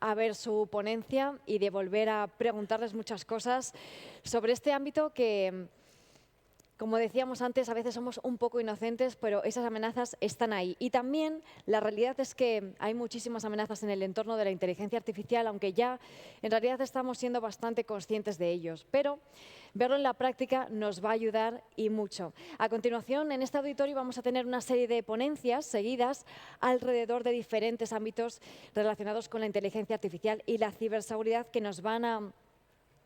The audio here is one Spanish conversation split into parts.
a ver su ponencia y de volver a preguntarles muchas cosas sobre este ámbito que, como decíamos antes, a veces somos un poco inocentes, pero esas amenazas están ahí. Y también la realidad es que hay muchísimas amenazas en el entorno de la inteligencia artificial, aunque ya en realidad estamos siendo bastante conscientes de ellos. Pero verlo en la práctica nos va a ayudar y mucho. A continuación, en este auditorio vamos a tener una serie de ponencias seguidas alrededor de diferentes ámbitos relacionados con la inteligencia artificial y la ciberseguridad que nos van a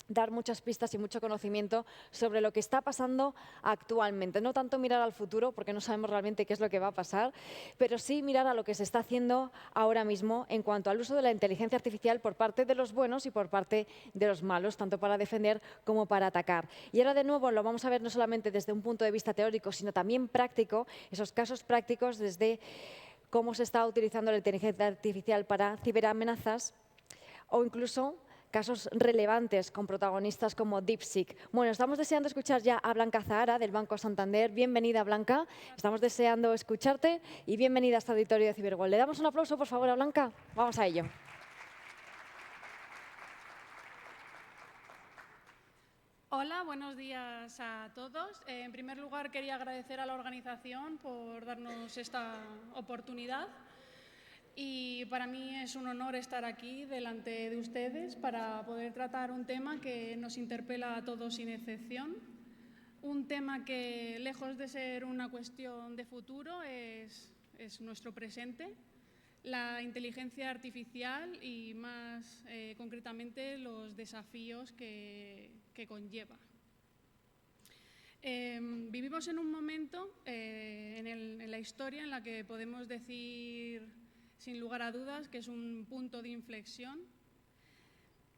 dar muchas pistas y mucho conocimiento sobre lo que está pasando actualmente. No tanto mirar al futuro, porque no sabemos realmente qué es lo que va a pasar, pero sí mirar a lo que se está haciendo ahora mismo en cuanto al uso de la inteligencia artificial por parte de los buenos y por parte de los malos, tanto para defender como para atacar. Y ahora de nuevo lo vamos a ver no solamente desde un punto de vista teórico, sino también práctico, esos casos prácticos desde cómo se está utilizando la inteligencia artificial para ciberamenazas o incluso casos relevantes con protagonistas como DeepSeek. Bueno, estamos deseando escuchar ya a Blanca Zahara del Banco Santander. Bienvenida, Blanca. Estamos deseando escucharte y bienvenida a este auditorio de Ciberworld. ¿Le damos un aplauso, por favor, a Blanca? Vamos a ello. Hola, buenos días a todos. En primer lugar, quería agradecer a la organización por darnos esta oportunidad. Y para mí es un honor estar aquí delante de ustedes para poder tratar un tema que nos interpela a todos sin excepción. Un tema que, lejos de ser una cuestión de futuro, es nuestro presente. La inteligencia artificial y, más concretamente, los desafíos que conlleva. Vivimos en un momento en la historia en la que podemos decir, sin lugar a dudas, que es un punto de inflexión.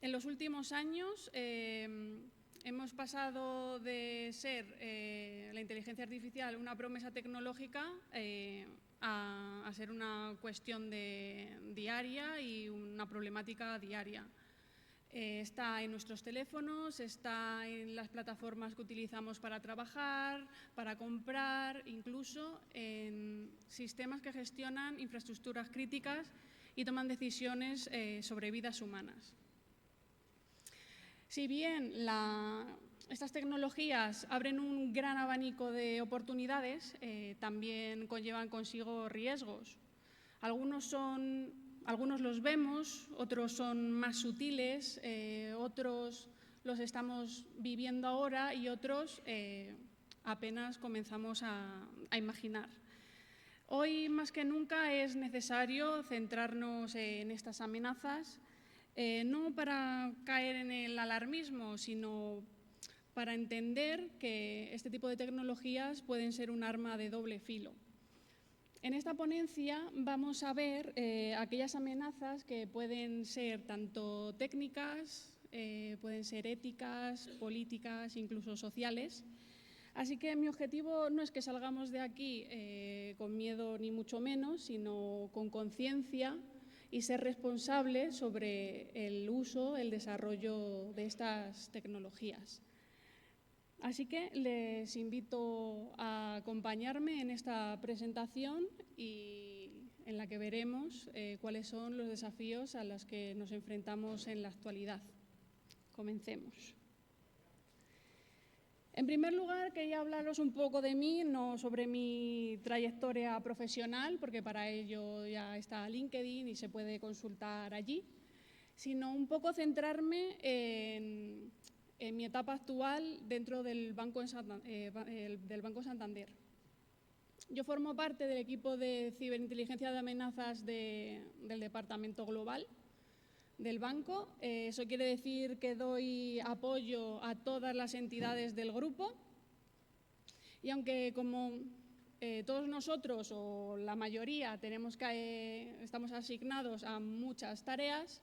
En los últimos años hemos pasado de ser la inteligencia artificial una promesa tecnológica a ser una cuestión diaria y una problemática diaria. Está en nuestros teléfonos, está en las plataformas que utilizamos para trabajar, para comprar, incluso en sistemas que gestionan infraestructuras críticas y toman decisiones sobre vidas humanas. Si bien estas tecnologías abren un gran abanico de oportunidades, también conllevan consigo riesgos. Algunos los vemos, otros son más sutiles, otros los estamos viviendo ahora y otros apenas comenzamos a imaginar. Hoy, más que nunca, es necesario centrarnos en estas amenazas, no para caer en el alarmismo, sino para entender que este tipo de tecnologías pueden ser un arma de doble filo. En esta ponencia vamos a ver aquellas amenazas que pueden ser tanto técnicas, pueden ser éticas, políticas, incluso sociales. Así que mi objetivo no es que salgamos de aquí con miedo ni mucho menos, sino con conciencia y ser responsables sobre el uso, el desarrollo de estas tecnologías. Así que les invito a acompañarme en esta presentación y en la que veremos cuáles son los desafíos a los que nos enfrentamos en la actualidad. Comencemos. En primer lugar, quería hablaros un poco de mí, no sobre mi trayectoria profesional, porque para ello ya está LinkedIn y se puede consultar allí, sino un poco centrarme en mi etapa actual dentro del Banco Santander. Yo formo parte del equipo de ciberinteligencia de amenazas del Departamento Global del banco. Eso quiere decir que doy apoyo a todas las entidades del grupo y aunque como todos nosotros o la mayoría estamos asignados a muchas tareas,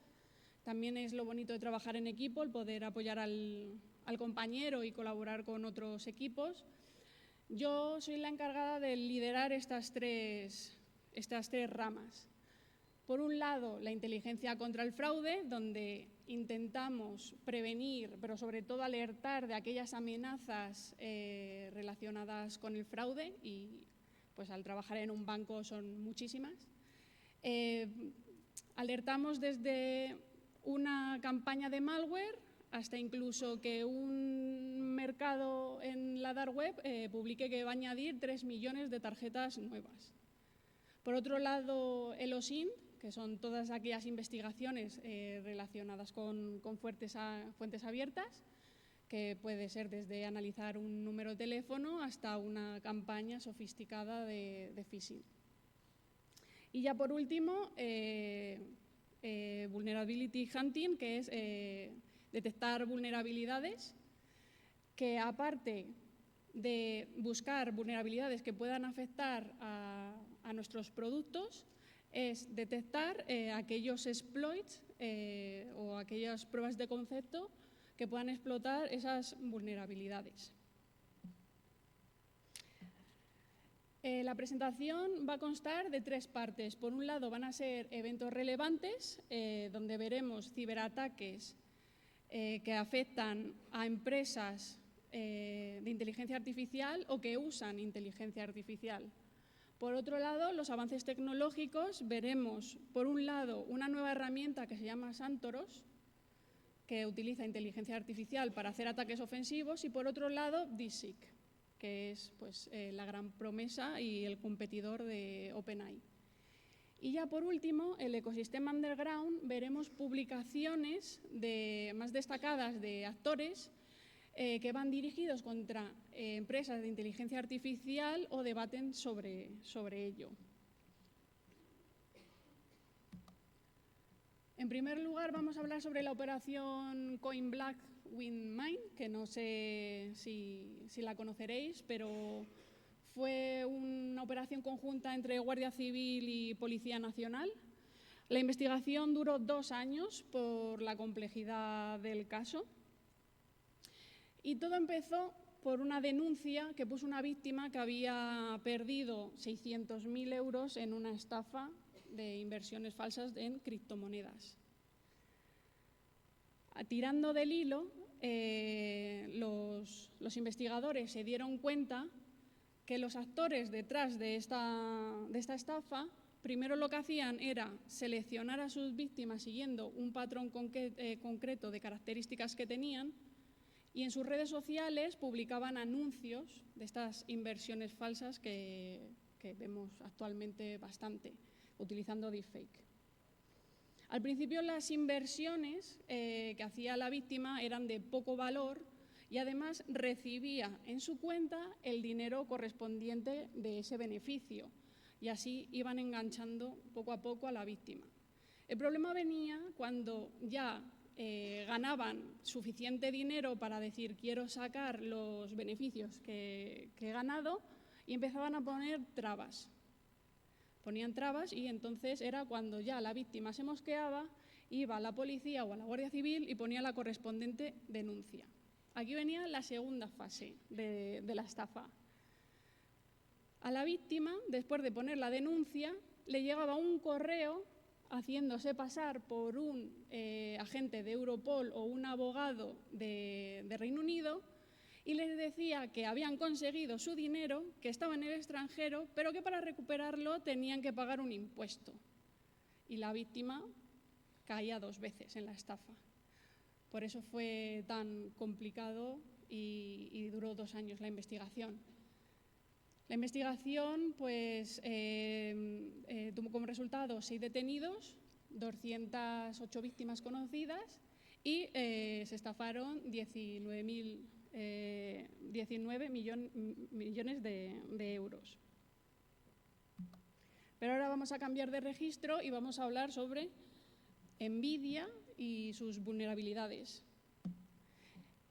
también es lo bonito de trabajar en equipo, el poder apoyar al compañero y colaborar con otros equipos. Yo soy la encargada de liderar estas tres ramas. Por un lado, la inteligencia contra el fraude, donde intentamos prevenir, pero sobre todo alertar de aquellas amenazas relacionadas con el fraude y pues al trabajar en un banco son muchísimas. Alertamos desde una campaña de malware hasta incluso que un mercado en la dark web publique que va a añadir 3 millones de tarjetas nuevas. Por otro lado, el OSINT, que son todas aquellas investigaciones relacionadas con fuentes abiertas, que puede ser desde analizar un número de teléfono hasta una campaña sofisticada de phishing. Y ya por último, Vulnerability Hunting, que es detectar vulnerabilidades, que aparte de buscar vulnerabilidades que puedan afectar a nuestros productos, es detectar aquellos exploits o aquellas pruebas de concepto que puedan explotar esas vulnerabilidades. La presentación va a constar de 3 partes. Por un lado van a ser eventos relevantes, donde veremos ciberataques que afectan a empresas de inteligencia artificial o que usan inteligencia artificial. Por otro lado, los avances tecnológicos, veremos por un lado una nueva herramienta que se llama Santoros, que utiliza inteligencia artificial para hacer ataques ofensivos, y por otro lado DeepSeek, que es pues, la gran promesa y el competidor de OpenAI. Y ya por último, el ecosistema underground, veremos publicaciones más destacadas de actores que van dirigidos contra empresas de inteligencia artificial o debaten sobre ello. En primer lugar, vamos a hablar sobre la operación CoinBlack Windmine, que no sé si la conoceréis, pero fue una operación conjunta entre Guardia Civil y Policía Nacional. La investigación duró 2 años por la complejidad del caso. Y todo empezó por una denuncia que puso una víctima que había perdido 600.000 euros en una estafa de inversiones falsas en criptomonedas. Tirando del hilo, los investigadores se dieron cuenta que los actores detrás de esta estafa, primero lo que hacían era seleccionar a sus víctimas siguiendo un patrón concreto de características que tenían, y en sus redes sociales publicaban anuncios de estas inversiones falsas que vemos actualmente bastante, utilizando deepfake. Al principio las inversiones que hacía la víctima eran de poco valor y además recibía en su cuenta el dinero correspondiente de ese beneficio, y así iban enganchando poco a poco a la víctima. El problema venía cuando ya ganaban suficiente dinero para decir quiero sacar los beneficios que he ganado, y empezaban a poner trabas. Ponían trabas y entonces era cuando ya la víctima se mosqueaba, iba a la policía o a la Guardia Civil y ponía la correspondiente denuncia. Aquí venía la segunda fase de la estafa. A la víctima, después de poner la denuncia, le llegaba un correo haciéndose pasar por un agente de Europol o un abogado de Reino Unido, y les decía que habían conseguido su dinero, que estaba en el extranjero, pero que para recuperarlo tenían que pagar un impuesto. Y la víctima caía 2 veces en la estafa. Por eso fue tan complicado y duró 2 años la investigación. La investigación pues, tuvo como resultado 6 detenidos, 208 víctimas conocidas y se estafaron 19 millones de euros. Pero ahora vamos a cambiar de registro y vamos a hablar sobre Nvidia y sus vulnerabilidades.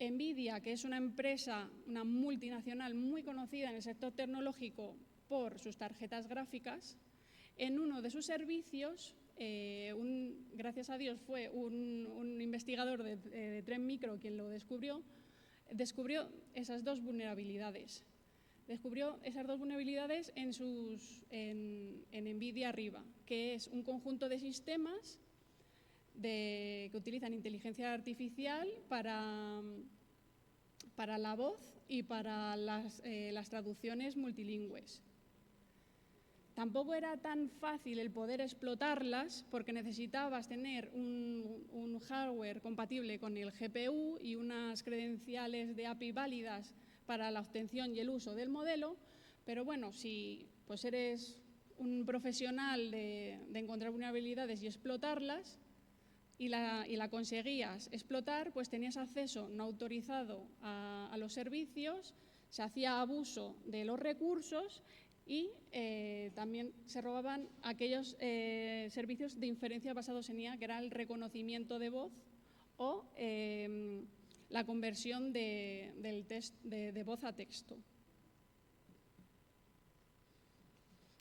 Nvidia, que es una empresa, una multinacional muy conocida en el sector tecnológico por sus tarjetas gráficas, en uno de sus servicios, gracias a Dios fue un investigador de Trend Micro quien lo descubrió esas 2 vulnerabilidades. Descubrió esas 2 vulnerabilidades en Nvidia Riva, que es un conjunto de sistemas que utilizan inteligencia artificial para la voz y para las traducciones multilingües. Tampoco era tan fácil el poder explotarlas porque necesitabas tener un hardware compatible con el GPU y unas credenciales de API válidas para la obtención y el uso del modelo, pero bueno, si pues eres un profesional de encontrar vulnerabilidades y explotarlas y la conseguías explotar, pues tenías acceso no autorizado a los servicios, se hacía abuso de los recursos y también se robaban aquellos servicios de inferencia basados en IA, que era el reconocimiento de voz o la conversión del test de voz a texto.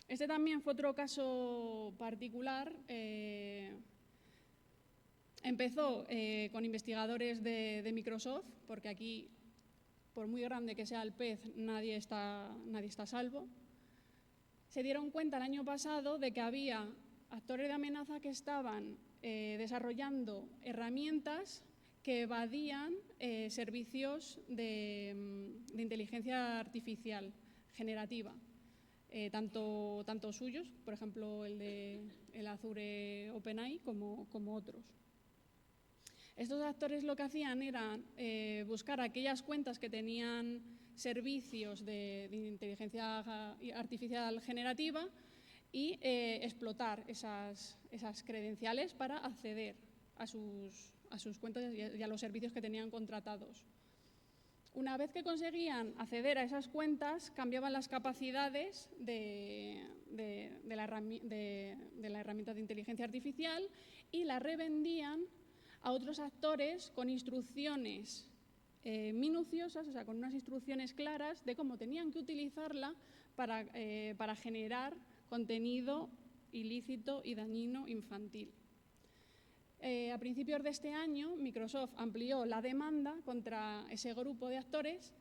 Este también fue otro caso particular. Empezó con investigadores de Microsoft, porque aquí, por muy grande que sea el pez, nadie está a salvo. Se dieron cuenta el año pasado de que había actores de amenaza que estaban desarrollando herramientas que evadían servicios de inteligencia artificial generativa, tanto suyos, por ejemplo el Azure OpenAI, como otros. Estos actores lo que hacían era buscar aquellas cuentas que tenían servicios de inteligencia artificial generativa y explotar esas credenciales para acceder a sus cuentas y a los servicios que tenían contratados. Una vez que conseguían acceder a esas cuentas, cambiaban las capacidades de la herramienta de inteligencia artificial y la revendían a otros actores con instrucciones minuciosas, o sea, con unas instrucciones claras de cómo tenían que utilizarla para generar contenido ilícito y dañino infantil. A principios de este año, Microsoft amplió la demanda contra ese grupo de actores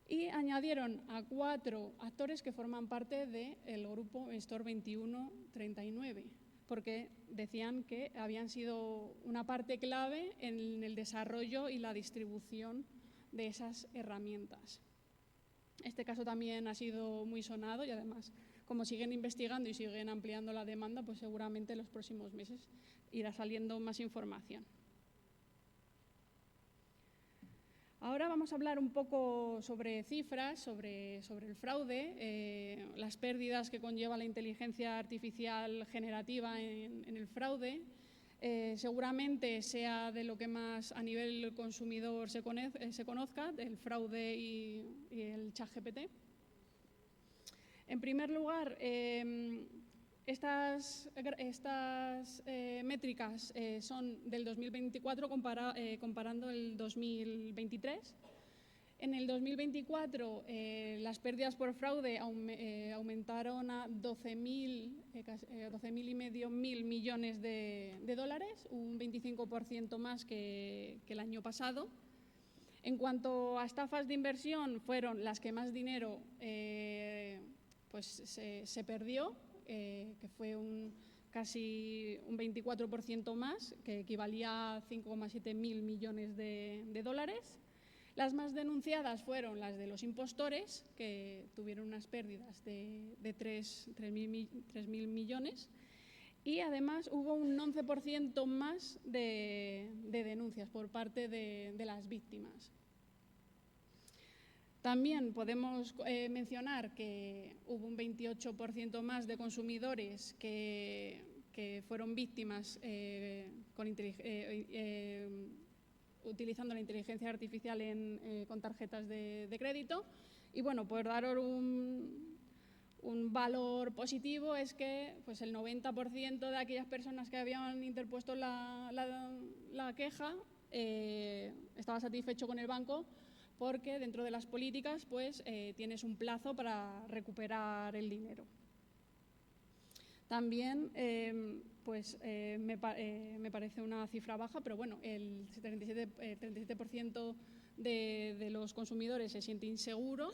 y añadieron a 4 actores que forman parte del grupo Store 2139, porque decían que habían sido una parte clave en el desarrollo y la distribución de esas herramientas. Este caso también ha sido muy sonado y además, como siguen investigando y siguen ampliando la demanda, pues seguramente en los próximos meses irá saliendo más información. Ahora vamos a hablar un poco sobre cifras, sobre el fraude, las pérdidas que conlleva la inteligencia artificial generativa en el fraude. Seguramente sea de lo que más a nivel consumidor se conozca, del fraude y el ChatGPT. En primer lugar, estas métricas son del 2024 comparando el 2023. En el 2024 las pérdidas por fraude aumentaron a 12.500 millones de dólares, un 25% más que el año pasado. En cuanto a estafas de inversión, fueron las que más dinero se perdió, que fue casi un 24% más, que equivalía a 5,7 mil millones de dólares. Las más denunciadas fueron las de los impostores, que tuvieron unas pérdidas de 3.000 millones, y además hubo un 11% más de denuncias por parte de las víctimas. También podemos mencionar que hubo un 28% más de consumidores que fueron víctimas utilizando la inteligencia artificial con tarjetas de crédito. Y bueno, por daros un valor positivo es que pues el 90% de aquellas personas que habían interpuesto la queja estaba satisfecho con el banco, porque dentro de las políticas pues, tienes un plazo para recuperar el dinero. También me parece una cifra baja, pero bueno, el 37% de los consumidores se siente inseguro.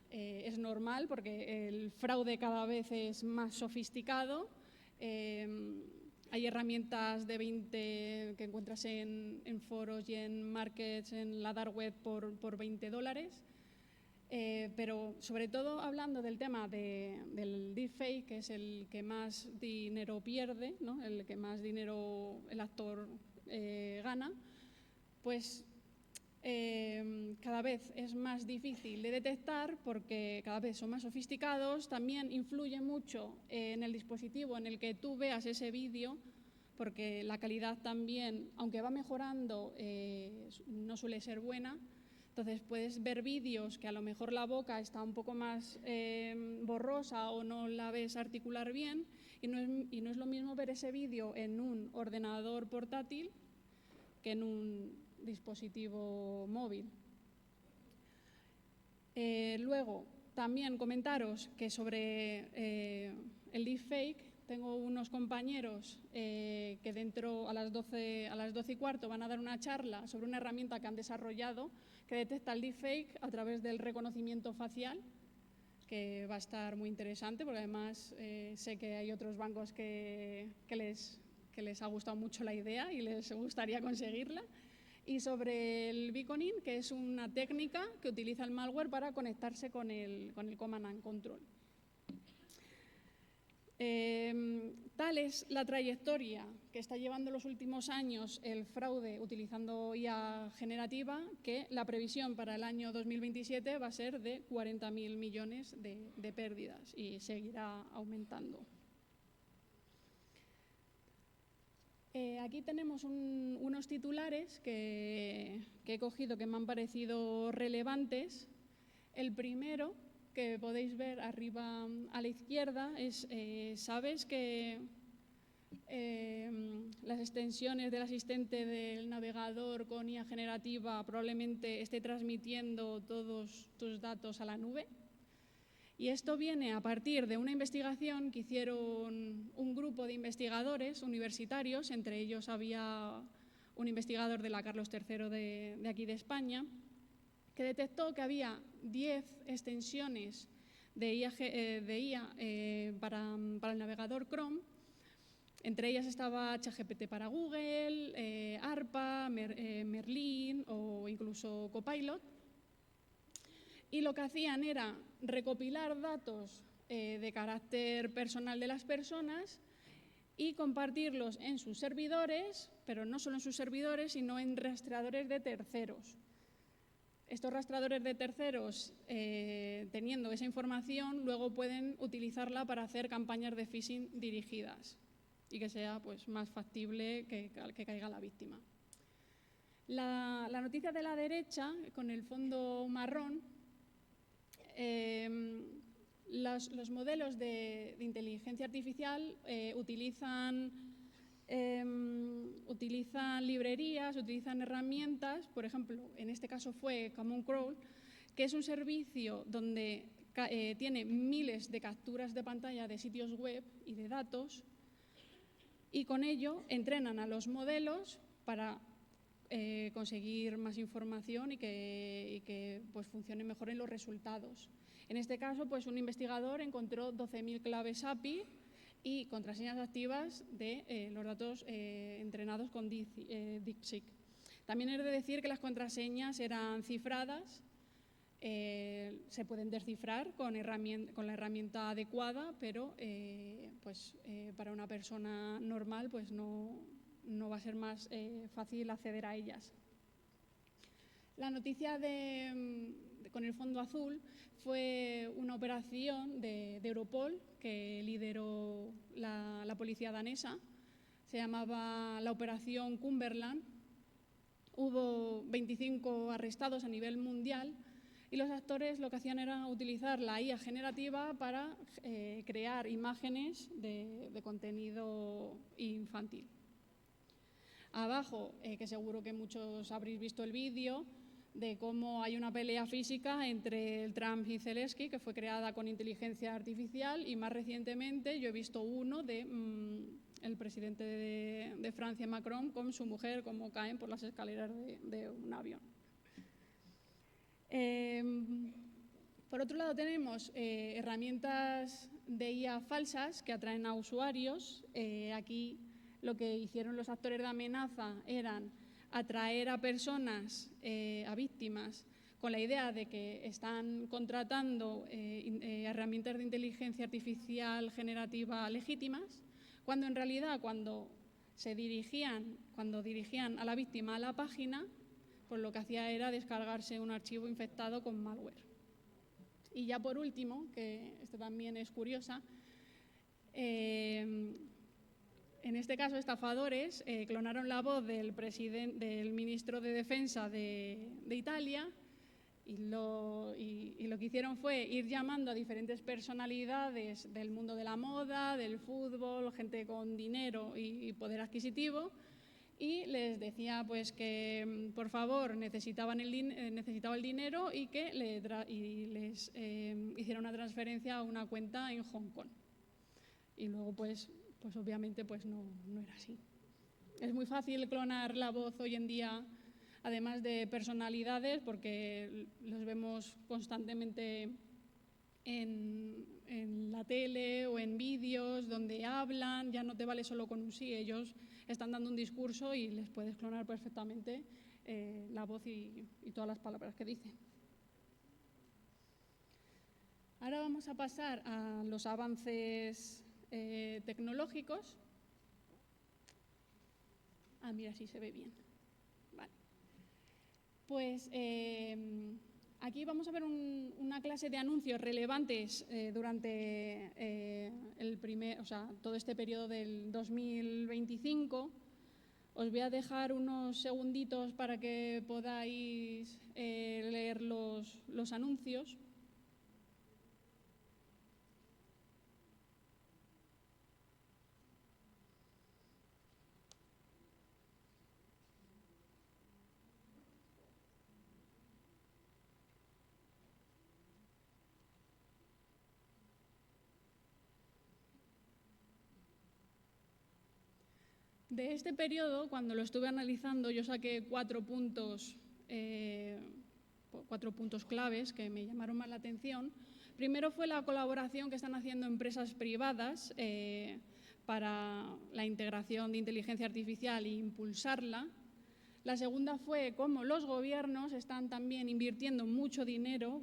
Es normal porque el fraude cada vez es más sofisticado. Hay herramientas que encuentras en foros y en markets, en la dark web, por $20. Pero sobre todo hablando del tema del deepfake, que es el que más dinero pierde, ¿no? El que más dinero el actor gana, pues cada vez es más difícil de detectar porque cada vez son más sofisticados. También influye mucho en el dispositivo en el que tú veas ese vídeo, porque la calidad también, aunque va mejorando, no suele ser buena. Entonces puedes ver vídeos que a lo mejor la boca está un poco más borrosa o no la ves articular bien, y no es lo mismo ver ese vídeo en un ordenador portátil que en un dispositivo móvil. Luego, también comentaros que sobre el deepfake, tengo unos compañeros que a las 12:15 van a dar una charla sobre una herramienta que han desarrollado que detecta el deepfake a través del reconocimiento facial, que va a estar muy interesante, porque además sé que hay otros bancos que les ha gustado mucho la idea y les gustaría conseguirla. Y sobre el beaconing, que es una técnica que utiliza el malware para conectarse con el Command and Control. Tal es la trayectoria que está llevando los últimos años el fraude utilizando IA generativa, que la previsión para el año 2027 va a ser de 40.000 millones de pérdidas y seguirá aumentando. Aquí tenemos unos titulares que he cogido que me han parecido relevantes. El primero, que podéis ver arriba a la izquierda, es ¿sabes que las extensiones del asistente del navegador con IA generativa probablemente esté transmitiendo todos tus datos a la nube? Y esto viene a partir de una investigación que hicieron un grupo de investigadores universitarios, entre ellos había un investigador de la Carlos III de aquí de España, que detectó que había 10 extensiones de IA para el navegador Chrome. Entre ellas estaba ChatGPT para Google, ARPA, Merlin o incluso Copilot. Y lo que hacían era recopilar datos de carácter personal de las personas y compartirlos en sus servidores, pero no solo en sus servidores, sino en rastreadores de terceros. Estos rastreadores de terceros, teniendo esa información, luego pueden utilizarla para hacer campañas de phishing dirigidas y que sea pues, más factible que caiga la víctima. La noticia de la derecha, con el fondo marrón, los modelos de inteligencia artificial utilizan librerías, utilizan herramientas. Por ejemplo, en este caso fue Common Crawl, que es un servicio donde tiene miles de capturas de pantalla de sitios web y de datos, y con ello entrenan a los modelos para conseguir más información y que pues, funcione mejor en los resultados. En este caso, pues, un investigador encontró 12.000 claves API y contraseñas activas de los datos entrenados con DeepSeek. También he de decir que las contraseñas eran cifradas, se pueden descifrar con la herramienta adecuada, pero para una persona normal pues no va a ser más fácil acceder a ellas. La noticia con el fondo azul fue una operación de Europol que lideró la policía danesa. Se llamaba la Operación Cumberland. Hubo 25 arrestados a nivel mundial y los actores lo que hacían era utilizar la IA generativa para crear imágenes de contenido infantil. Abajo, que seguro que muchos habréis visto el vídeo, de cómo hay una pelea física entre el Trump y Zelensky, que fue creada con inteligencia artificial, y más recientemente yo he visto uno de el presidente de Francia, Macron, con su mujer, cómo caen por las escaleras de un avión. Por otro lado tenemos herramientas de IA falsas que atraen a usuarios. Aquí lo que hicieron los actores de amenaza eran atraer a personas, a víctimas, con la idea de que están contratando herramientas de inteligencia artificial generativa legítimas, cuando en realidad cuando dirigían a la víctima a la página, pues lo que hacía era descargarse un archivo infectado con malware. Y ya por último, que esto también es curiosa, en este caso estafadores clonaron la voz del ministro de Defensa de Italia y lo que hicieron fue ir llamando a diferentes personalidades del mundo de la moda, del fútbol, gente con dinero y poder adquisitivo, y les decía pues que por favor necesitaba el dinero y que les hiciera una transferencia a una cuenta en Hong Kong. Y luego pues obviamente pues no era así. Es muy fácil clonar la voz hoy en día, además de personalidades, porque los vemos constantemente en la tele o en vídeos donde hablan. Ya no te vale solo con un sí, ellos están dando un discurso y les puedes clonar perfectamente la voz y todas las palabras que dicen. Ahora vamos a pasar a los avances tecnológicos. Mira, sí se ve bien. Vale. Pues aquí vamos a ver una clase de anuncios relevantes durante todo este periodo del 2025. Os voy a dejar unos segunditos para que podáis leer los anuncios. De este periodo, cuando lo estuve analizando, yo saqué 4 puntos claves que me llamaron más la atención. Primero fue la colaboración que están haciendo empresas privadas para la integración de inteligencia artificial e impulsarla. La segunda fue cómo los gobiernos están también invirtiendo mucho dinero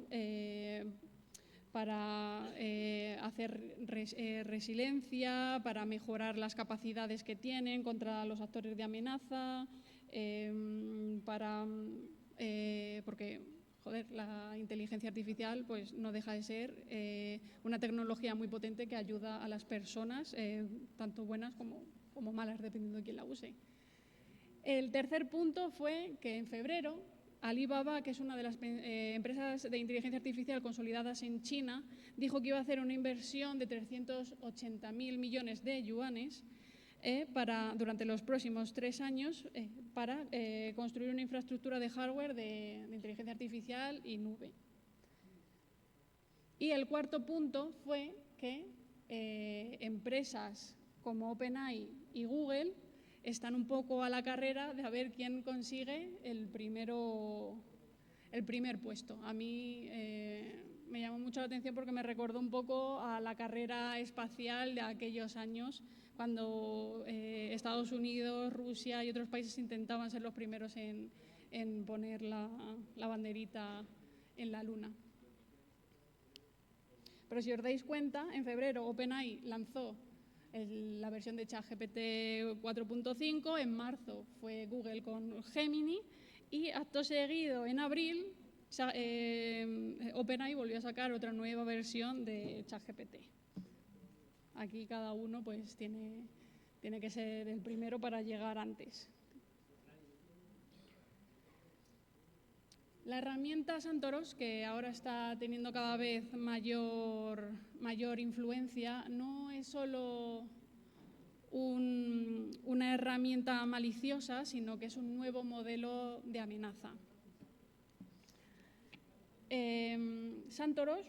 para hacer resiliencia, para mejorar las capacidades que tienen contra los actores de amenaza, porque la inteligencia artificial pues, no deja de ser una tecnología muy potente que ayuda a las personas, tanto buenas como malas, dependiendo de quién la use. El tercer punto fue que en febrero Alibaba, que es una de las empresas de inteligencia artificial consolidadas en China, dijo que iba a hacer una inversión de 380.000 millones de yuanes durante los próximos 3 años para construir una infraestructura de hardware de inteligencia artificial y nube. Y el cuarto punto fue que empresas como OpenAI y Google están un poco a la carrera de a ver quién consigue el primer puesto. A mí me llamó mucho la atención porque me recordó un poco a la carrera espacial de aquellos años, cuando Estados Unidos, Rusia y otros países intentaban ser los primeros en poner la banderita en la Luna. Pero si os dais cuenta, en febrero OpenAI lanzó la versión de ChatGPT 4.5, en marzo fue Google con Gemini y acto seguido, en abril, OpenAI volvió a sacar otra nueva versión de ChatGPT. Aquí cada uno pues tiene que ser el primero para llegar antes. La herramienta Santoros, que ahora está teniendo cada vez mayor influencia, no es solo una herramienta maliciosa, sino que es un nuevo modelo de amenaza. Santoros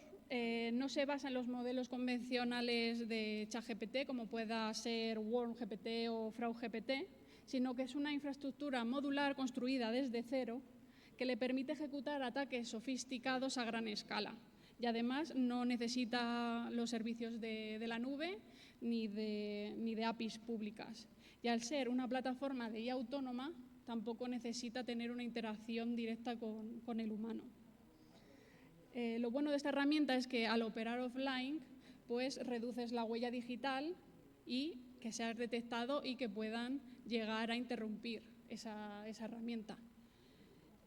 no se basa en los modelos convencionales de ChatGPT, como pueda ser WormGPT o FrauGPT, sino que es una infraestructura modular construida desde cero que le permite ejecutar ataques sofisticados a gran escala. Y además no necesita los servicios de la nube ni de APIs públicas. Y al ser una plataforma de IA autónoma, tampoco necesita tener una interacción directa con el humano. Lo bueno de esta herramienta es que al operar offline, pues reduces la huella digital y que seas detectado y que puedan llegar a interrumpir esa herramienta.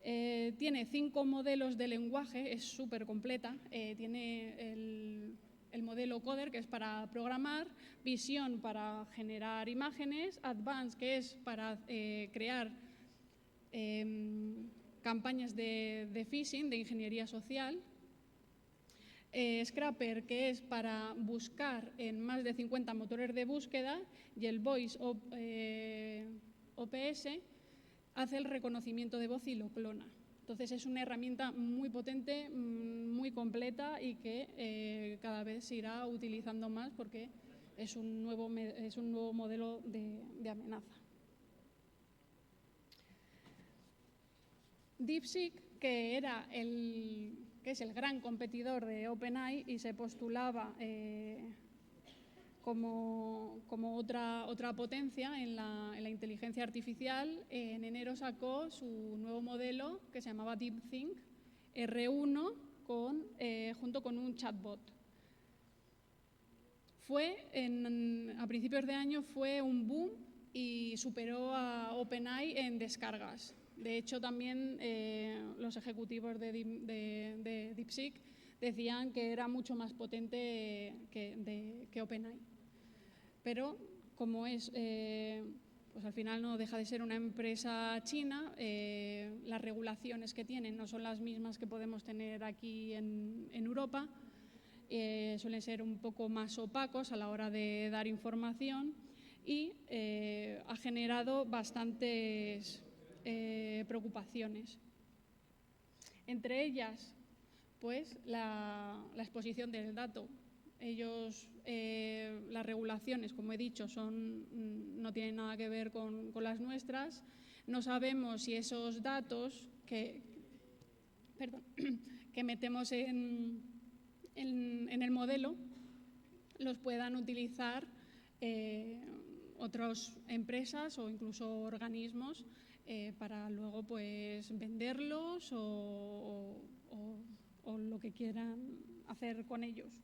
Tiene 5 modelos de lenguaje, es súper completa. Tiene el modelo Coder, que es para programar, Vision para generar imágenes, Advanced, que es para crear campañas de phishing, de ingeniería social, Scrapper, que es para buscar en más de 50 motores de búsqueda, y el Voice OPS hace el reconocimiento de voz y lo clona. Entonces es una herramienta muy potente, muy completa y que cada vez se irá utilizando más porque es un nuevo modelo de amenaza. DeepSeek, que es el gran competidor de OpenAI y se postulaba como otra potencia en la inteligencia artificial, en enero sacó su nuevo modelo que se llamaba DeepThink R1 junto con un chatbot. A principios de año fue un boom y superó a OpenAI en descargas. De hecho, también los ejecutivos de DeepSeek decían que era mucho más potente que OpenAI. Pero como pues al final no deja de ser una empresa china, las regulaciones que tienen no son las mismas que podemos tener aquí en Europa. Suelen ser un poco más opacos a la hora de dar información y ha generado bastantes preocupaciones. Entre ellas, pues la exposición del dato. Las regulaciones, como he dicho, no tienen nada que ver con las nuestras. No sabemos si esos datos que metemos en el modelo los puedan utilizar otras empresas o incluso organismos para luego pues venderlos o lo que quieran hacer con ellos.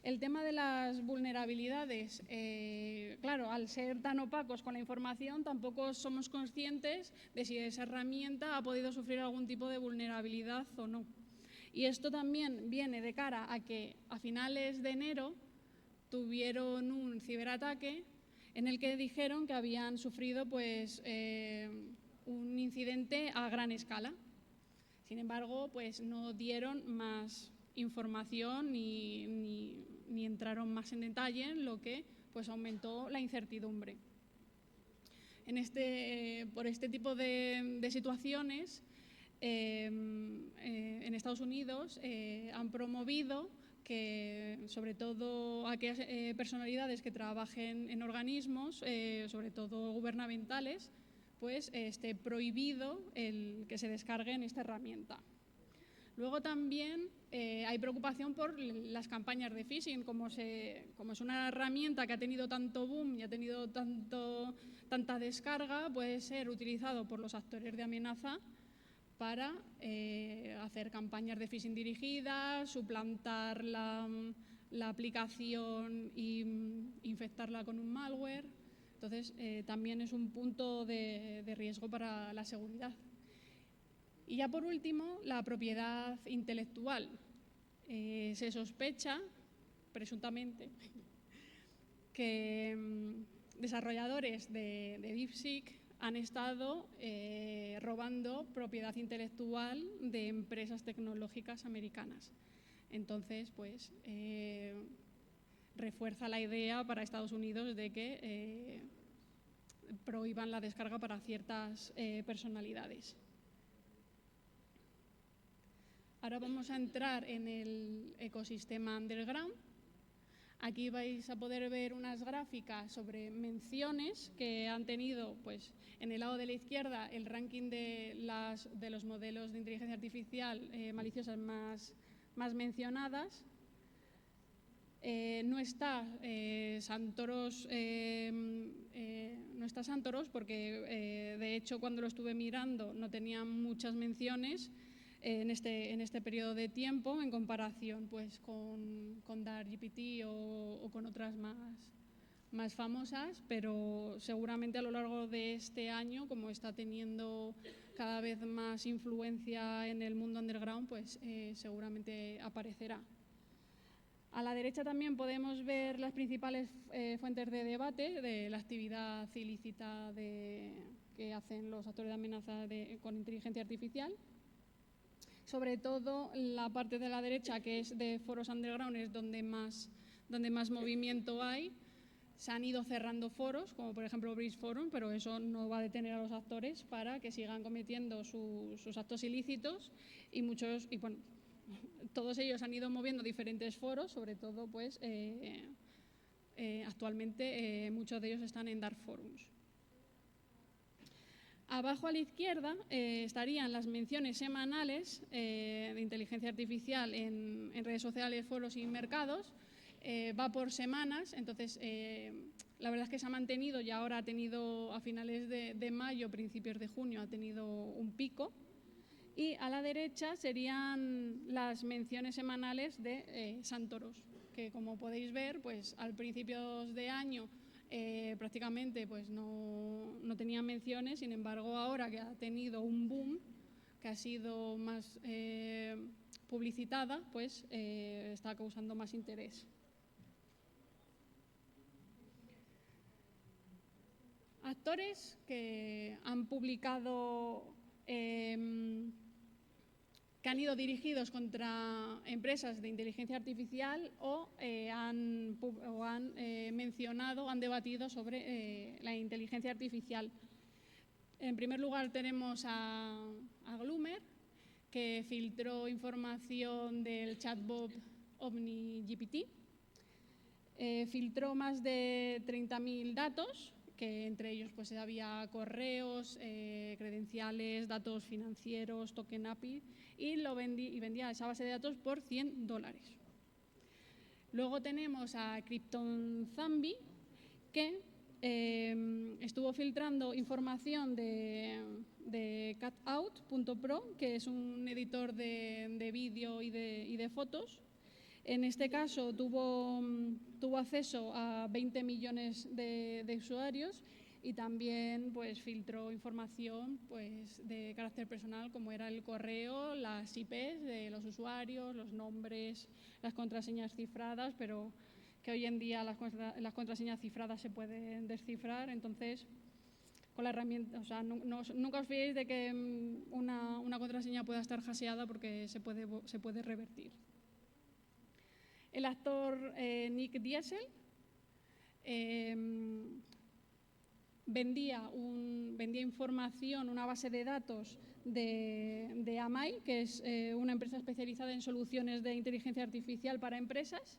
El tema de las vulnerabilidades, claro, al ser tan opacos con la información, tampoco somos conscientes de si esa herramienta ha podido sufrir algún tipo de vulnerabilidad o no. Y esto también viene de cara a que a finales de enero tuvieron un ciberataque en el que dijeron que habían sufrido pues, un incidente a gran escala. Sin embargo, pues no dieron más información ni entraron más en detalle, lo que pues aumentó la incertidumbre. Por este tipo de situaciones, en Estados Unidos han promovido que, sobre todo aquellas personalidades que trabajen en organismos, sobre todo gubernamentales, pues esté prohibido el que se descarguen esta herramienta. Luego también hay preocupación por las campañas de phishing, como es una herramienta que ha tenido tanto boom y ha tenido tanta descarga, puede ser utilizado por los actores de amenaza para hacer campañas de phishing dirigidas, suplantar la aplicación e infectarla con un malware. Entonces, también es un punto de riesgo para la seguridad. Y ya por último, la propiedad intelectual. Se sospecha, presuntamente, que desarrolladores de DeepSeek han estado robando propiedad intelectual de empresas tecnológicas americanas. Entonces, pues, refuerza la idea para Estados Unidos de que prohíban la descarga para ciertas personalidades. Ahora vamos a entrar en el ecosistema underground. Aquí vais a poder ver unas gráficas sobre menciones que han tenido, pues, en el lado de la izquierda, el ranking de los modelos de inteligencia artificial maliciosas más mencionadas. No está Santoros porque de hecho cuando lo estuve mirando no tenía muchas menciones. en este periodo de tiempo en comparación pues, con DART-GPT o con otras más famosas, pero seguramente a lo largo de este año, como está teniendo cada vez más influencia en el mundo underground, pues seguramente aparecerá. A la derecha también podemos ver las principales fuentes de debate de la actividad ilícita que hacen los actores de amenaza con inteligencia artificial. Sobre todo la parte de la derecha, que es de foros underground, es donde más movimiento hay. Se han ido cerrando foros, como por ejemplo Bridge Forum, pero eso no va a detener a los actores para que sigan cometiendo sus actos ilícitos y bueno, todos ellos han ido moviendo diferentes foros, sobre todo pues actualmente muchos de ellos están en dark forums. Abajo a la izquierda estarían las menciones semanales de inteligencia artificial en redes sociales, foros y mercados. Va por semanas, entonces la verdad es que se ha mantenido y ahora ha tenido a finales de mayo, principios de junio, ha tenido un pico. Y a la derecha serían las menciones semanales de Santoros, que como podéis ver, pues al principios de año prácticamente pues no tenía menciones, sin embargo ahora que ha tenido un boom, que ha sido más publicitada, pues está causando más interés. Actores que han publicado, que han ido dirigidos contra empresas de inteligencia artificial o han mencionado, han debatido sobre la inteligencia artificial. En primer lugar tenemos a Gloomer, que filtró información del chatbot OmniGPT. Filtró más de 30.000 datos, que entre ellos pues había correos, credenciales, datos financieros, token API, y vendía esa base de datos por $100. Luego tenemos a Krypton Zombie, que estuvo filtrando información de cutout.pro, que es un editor de vídeo y de fotos. En este caso tuvo acceso a 20 millones de usuarios y también pues, filtró información pues, de carácter personal, como era el correo, las IPs de los usuarios, los nombres, las contraseñas cifradas, pero que hoy en día las contraseñas cifradas se pueden descifrar, entonces con la herramienta, o sea, nunca os fiéis de que una contraseña pueda estar hashada porque se puede revertir. El actor Nick Diesel vendía información, una base de datos de Amai, que es una empresa especializada en soluciones de inteligencia artificial para empresas.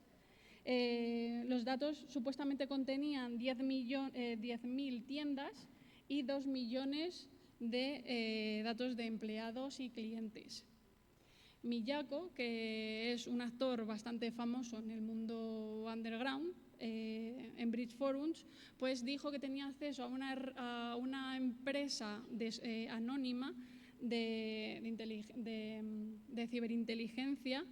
Los datos supuestamente contenían 10.000 tiendas y 2 millones de datos de empleados y clientes. Miyako, que es un actor bastante famoso en el mundo underground, en Bridge Forums, pues dijo que tenía acceso a una empresa anónima de ciberinteligencia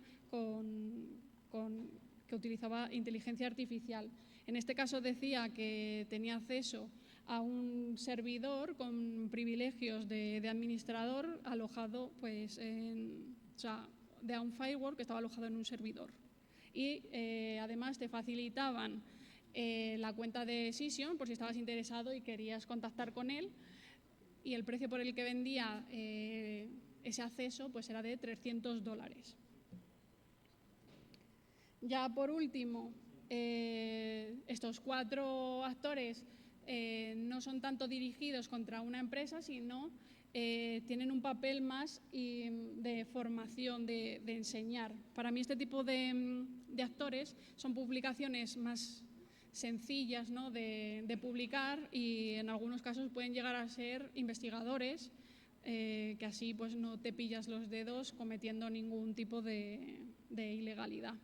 que utilizaba inteligencia artificial. En este caso decía que tenía acceso a un servidor con privilegios de administrador alojado pues, de un firewall que estaba alojado en un servidor. Y además te facilitaban la cuenta de Session por si estabas interesado y querías contactar con él, y el precio por el que vendía ese acceso pues era de $300. Ya por último, estos 4 actores no son tanto dirigidos contra una empresa, sino tienen un papel más de formación, de enseñar. Para mí este tipo de actores son publicaciones más sencillas, ¿no? de publicar, y en algunos casos pueden llegar a ser investigadores, que así pues, no te pillas los dedos cometiendo ningún tipo de ilegalidad.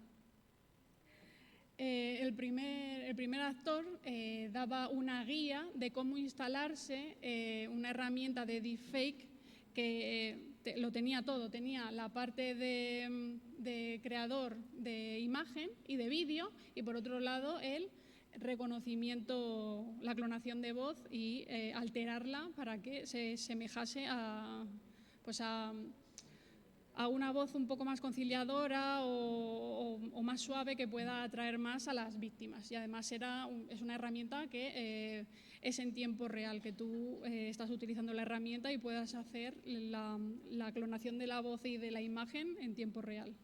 El primer actor daba una guía de cómo instalarse una herramienta de deepfake que lo tenía todo, tenía la parte de creador de imagen y de vídeo y por otro lado el reconocimiento, la clonación de voz y alterarla para que se semejase a una voz un poco más conciliadora o más suave que pueda atraer más a las víctimas. Y además es una herramienta que es en tiempo real, que tú estás utilizando la herramienta y puedas hacer la clonación de la voz y de la imagen en tiempo real.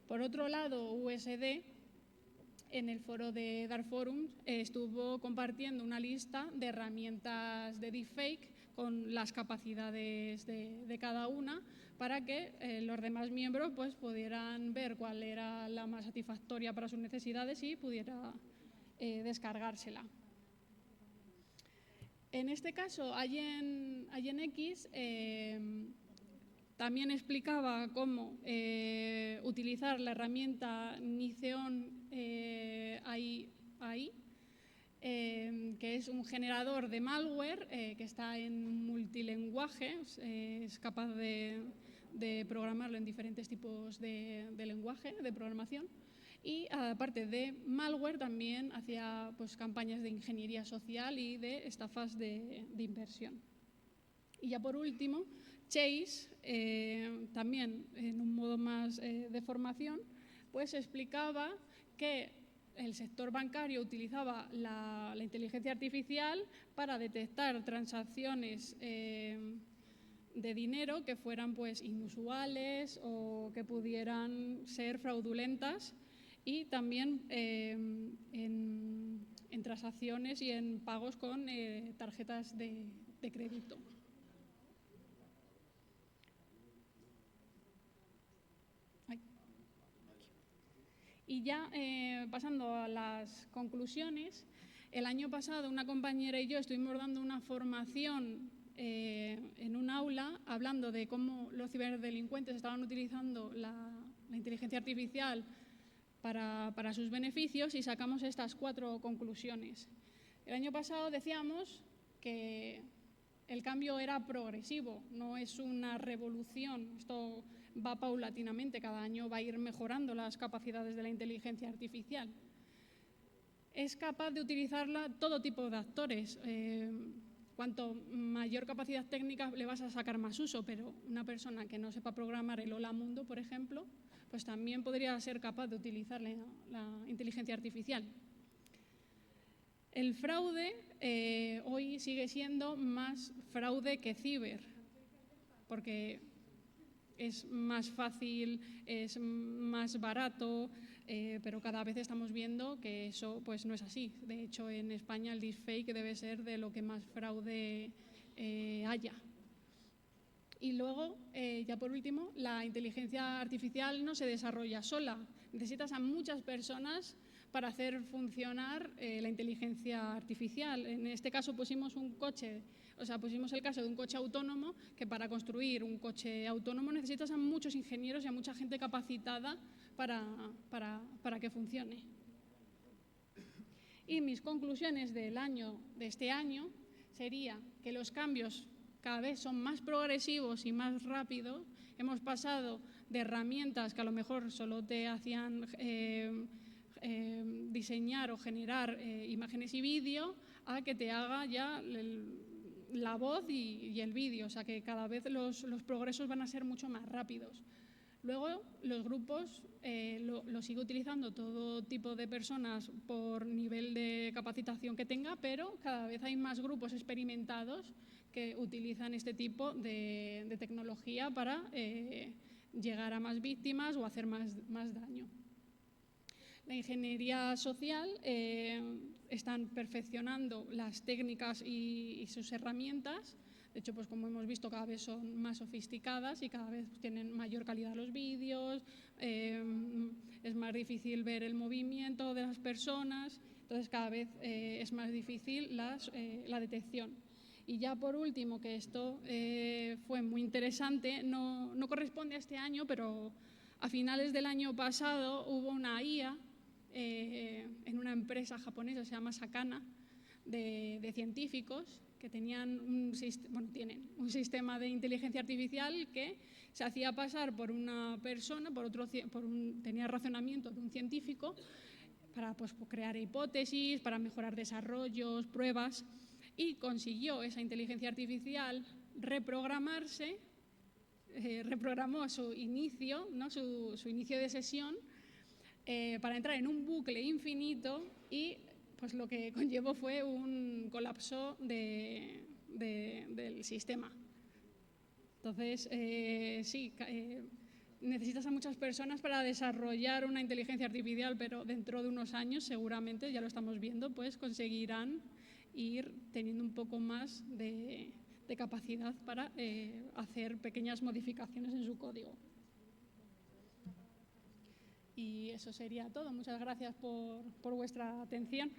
Por otro lado, USD, en el foro de Dark Forum, estuvo compartiendo una lista de herramientas de deepfake con las capacidades de cada una para que los demás miembros pues, pudieran ver cuál era la más satisfactoria para sus necesidades y pudiera descargársela. En este caso, Allen-X también explicaba cómo utilizar la herramienta Niceon AI, que es un generador de malware que está en multilenguaje, es capaz de programarlo en diferentes tipos de lenguaje, de programación. Y aparte de malware también hacía pues, campañas de ingeniería social y de estafas de inversión. Y ya por último, Chase, también en un modo más de formación, pues explicaba que el sector bancario utilizaba la inteligencia artificial para detectar transacciones de dinero que fueran pues, inusuales o que pudieran ser fraudulentas y también en transacciones y en pagos con tarjetas de crédito. Y ya pasando a las conclusiones, el año pasado una compañera y yo estuvimos dando una formación en un aula hablando de cómo los ciberdelincuentes estaban utilizando la inteligencia artificial para sus beneficios y sacamos estas 4 conclusiones. El año pasado decíamos que el cambio era progresivo, no es una revolución, esto va paulatinamente, cada año va a ir mejorando las capacidades de la inteligencia artificial. Es capaz de utilizarla todo tipo de actores. Cuanto mayor capacidad técnica le vas a sacar más uso, pero una persona que no sepa programar el Hola Mundo, por ejemplo, pues también podría ser capaz de utilizar la inteligencia artificial. El fraude hoy sigue siendo más fraude que ciber, porque es más fácil, es más barato, pero cada vez estamos viendo que eso pues, no es así. De hecho, en España el deepfake debe ser de lo que más fraude haya. Y luego, ya por último, la inteligencia artificial no se desarrolla sola. Necesitas a muchas personas para hacer funcionar la inteligencia artificial. En este caso pusimos el caso de un coche autónomo, que para construir un coche autónomo necesitas a muchos ingenieros y a mucha gente capacitada para que funcione. Y mis conclusiones de este año sería que los cambios cada vez son más progresivos y más rápidos. Hemos pasado de herramientas que a lo mejor solo te hacían diseñar o generar imágenes y vídeo a que te haga ya la voz y el vídeo, o sea que cada vez los progresos van a ser mucho más rápidos. Luego, los grupos lo sigue utilizando todo tipo de personas por nivel de capacitación que tenga, pero cada vez hay más grupos experimentados que utilizan este tipo de tecnología para llegar a más víctimas o hacer más daño. La ingeniería social están perfeccionando las técnicas y sus herramientas. De hecho, pues como hemos visto, cada vez son más sofisticadas y cada vez tienen mayor calidad los vídeos, es más difícil ver el movimiento de las personas, entonces cada vez es más difícil la detección. Y ya por último, que esto fue muy interesante, no corresponde a este año, pero a finales del año pasado hubo una IA en una empresa japonesa, se llama Sakana, de científicos, que tenían tienen un sistema de inteligencia artificial que se hacía pasar por una persona, tenía razonamiento de un científico para pues, crear hipótesis, para mejorar desarrollos, pruebas, y consiguió esa inteligencia artificial reprogramarse, reprogramó su inicio, ¿no? su inicio de sesión para entrar en un bucle infinito y pues lo que conllevó fue un colapso del sistema. Entonces, necesitas a muchas personas para desarrollar una inteligencia artificial, pero dentro de unos años seguramente, ya lo estamos viendo, pues conseguirán ir teniendo un poco más de capacidad para hacer pequeñas modificaciones en su código. Y eso sería todo. Muchas gracias por vuestra atención.